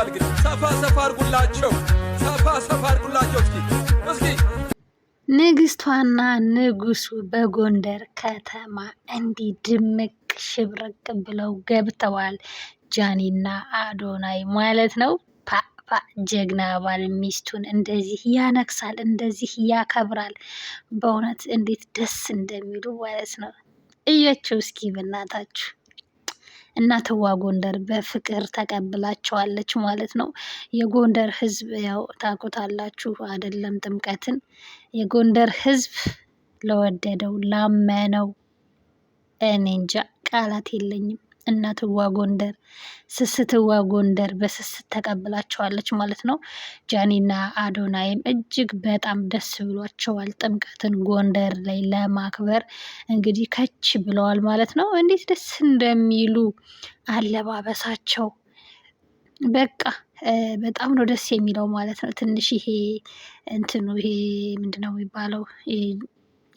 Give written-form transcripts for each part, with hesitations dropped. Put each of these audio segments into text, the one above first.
ይላል። ግን ሰፋ ሰፋ አድርጉላቸው፣ ሰፋ ሰፋ አድርጉላቸው እስኪ ንግስቷና ንጉሱ በጎንደር ከተማ እንዲህ ድምቅ ሽብረቅ ብለው ገብተዋል። ጃኒና አዶናይ ማለት ነው። ፓፓ ጀግና ባል ሚስቱን እንደዚህ ያነክሳል፣ እንደዚህ ያከብራል። በእውነት እንዴት ደስ እንደሚሉ ማለት ነው። እያቸው እስኪ በእናታችሁ። እናትዋ ጎንደር በፍቅር ተቀብላቸዋለች ማለት ነው። የጎንደር ህዝብ ያው ታውቁታላችሁ አይደለም? ጥምቀትን የጎንደር ህዝብ ለወደደው ላመነው እኔ እንጃ ቃላት የለኝም። እናትዋ ጎንደር ስስትዋ ጎንደር በስስት ተቀብላቸዋለች ማለት ነው። ጃኒና አዶናይም እጅግ በጣም ደስ ብሏቸዋል። ጥምቀትን ጎንደር ላይ ለማክበር እንግዲህ ከች ብለዋል ማለት ነው። እንዴት ደስ እንደሚሉ አለባበሳቸው በቃ በጣም ነው ደስ የሚለው ማለት ነው። ትንሽ ይሄ እንትኑ ይሄ ምንድነው የሚባለው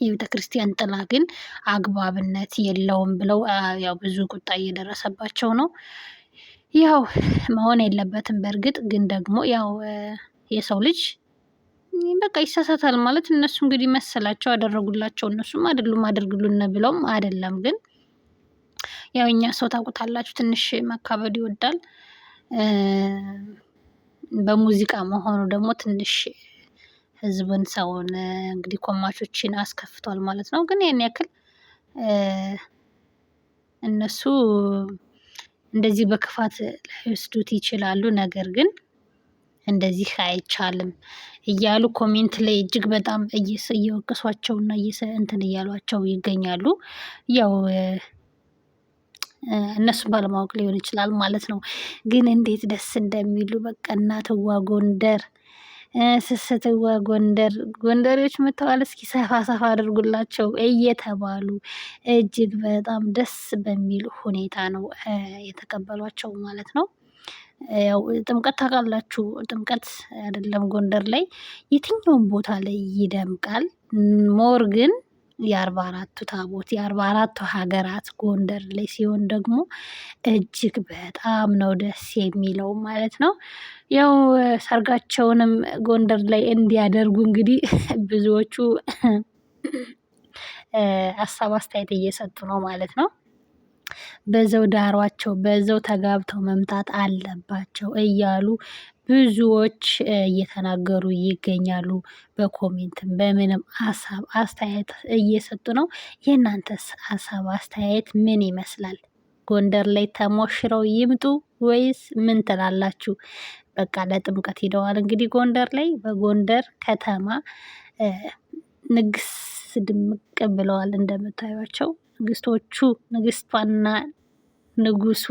የቤተ ክርስቲያን ጥላ ግን አግባብነት የለውም ብለው ያው ብዙ ቁጣ እየደረሰባቸው ነው። ያው መሆን የለበትም። በእርግጥ ግን ደግሞ ያው የሰው ልጅ በቃ ይሳሳታል ማለት እነሱ እንግዲህ መሰላቸው አደረጉላቸው። እነሱም አይደሉም አድርግሉን ብለውም አይደለም። ግን ያው እኛ ሰው ታውቁታላችሁ ትንሽ መካበድ ይወዳል። በሙዚቃ መሆኑ ደግሞ ትንሽ ህዝብን ሰውን እንግዲህ ኮማቾችን አስከፍቷል ማለት ነው። ግን ያን ያክል እነሱ እንደዚህ በክፋት ላይወስዱት ይችላሉ። ነገር ግን እንደዚህ አይቻልም እያሉ ኮሜንት ላይ እጅግ በጣም እየወቀሷቸውና እንትን እያሏቸው ይገኛሉ። ያው እነሱን ባለማወቅ ሊሆን ይችላል ማለት ነው። ግን እንዴት ደስ እንደሚሉ በቃ እናትዋ ጎንደር ስስትዋ ጎንደር ጎንደሬዎች መጥተዋል። እስኪ ሰፋ ሰፋ አድርጉላቸው እየተባሉ እጅግ በጣም ደስ በሚል ሁኔታ ነው የተቀበሏቸው ማለት ነው። ያው ጥምቀት ታውቃላችሁ፣ ጥምቀት አይደለም ጎንደር ላይ የትኛውም ቦታ ላይ ይደምቃል። ሞር ግን የ44ቱ ታቦት የ44ቱ ሀገራት ጎንደር ላይ ሲሆን ደግሞ እጅግ በጣም ነው ደስ የሚለው ማለት ነው። ያው ሰርጋቸውንም ጎንደር ላይ እንዲያደርጉ እንግዲህ ብዙዎቹ ሀሳብ አስተያየት እየሰጡ ነው ማለት ነው። በዛው ዳሯቸው በዛው ተጋብተው መምጣት አለባቸው እያሉ ብዙዎች እየተናገሩ ይገኛሉ። በኮሜንትም በምንም ሀሳብ አስተያየት እየሰጡ ነው። የእናንተስ ሀሳብ አስተያየት ምን ይመስላል? ጎንደር ላይ ተሞሽረው ይምጡ ወይስ ምን ትላላችሁ? በቃ ለጥምቀት ሄደዋል እንግዲህ ጎንደር ላይ በጎንደር ከተማ ንግስ ድምቅ ብለዋል። እንደምታዩቸው ንግስቶቹ ንግስቷና ንጉሱ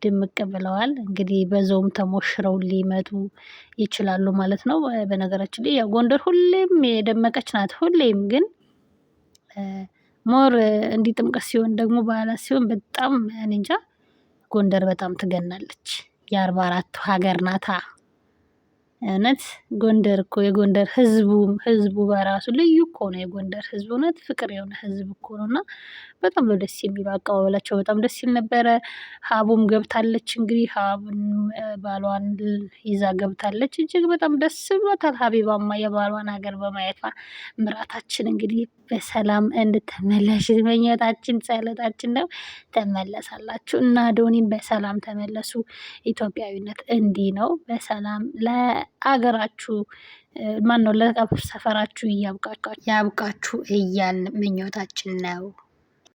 ድምቅ ብለዋል። እንግዲህ በዛውም ተሞሽረው ሊመጡ ይችላሉ ማለት ነው። በነገራችን ላይ ያው ጎንደር ሁሌም የደመቀች ናት። ሁሌም ግን ሞር እንዲህ ጥምቀት ሲሆን ደግሞ በዓላት ሲሆን በጣም እኔ እንጃ ጎንደር በጣም ትገናለች። የ44ቱ ሀገር ናታ። እውነት ጎንደር እኮ የጎንደር ህዝቡ በራሱ ልዩ እኮ ነው። የጎንደር ህዝብ እውነት ፍቅር የሆነ ህዝብ እኮ ነው። እና በጣም ነው ደስ የሚለው አቀባበላቸው በጣም ደስ ይል ነበረ። ሀቡም ገብታለች እንግዲህ ሀቡን ባሏን ይዛ ገብታለች። እጅግ በጣም ደስ ብሏታል። ሀቢባማ የባሏን ሀገር በማየቷ ምራታችን እንግዲህ በሰላም እንድትመለሽ ምኞታችን ጸሎታችን ነው። ተመለሳላችሁ እና አዶኒም በሰላም ተመለሱ። ኢትዮጵያዊነት እንዲህ ነው። በሰላም ለአገራችሁ ማነው ለቀብር ሰፈራችሁ ያብቃችሁ እያልን ምኞታችን ነው።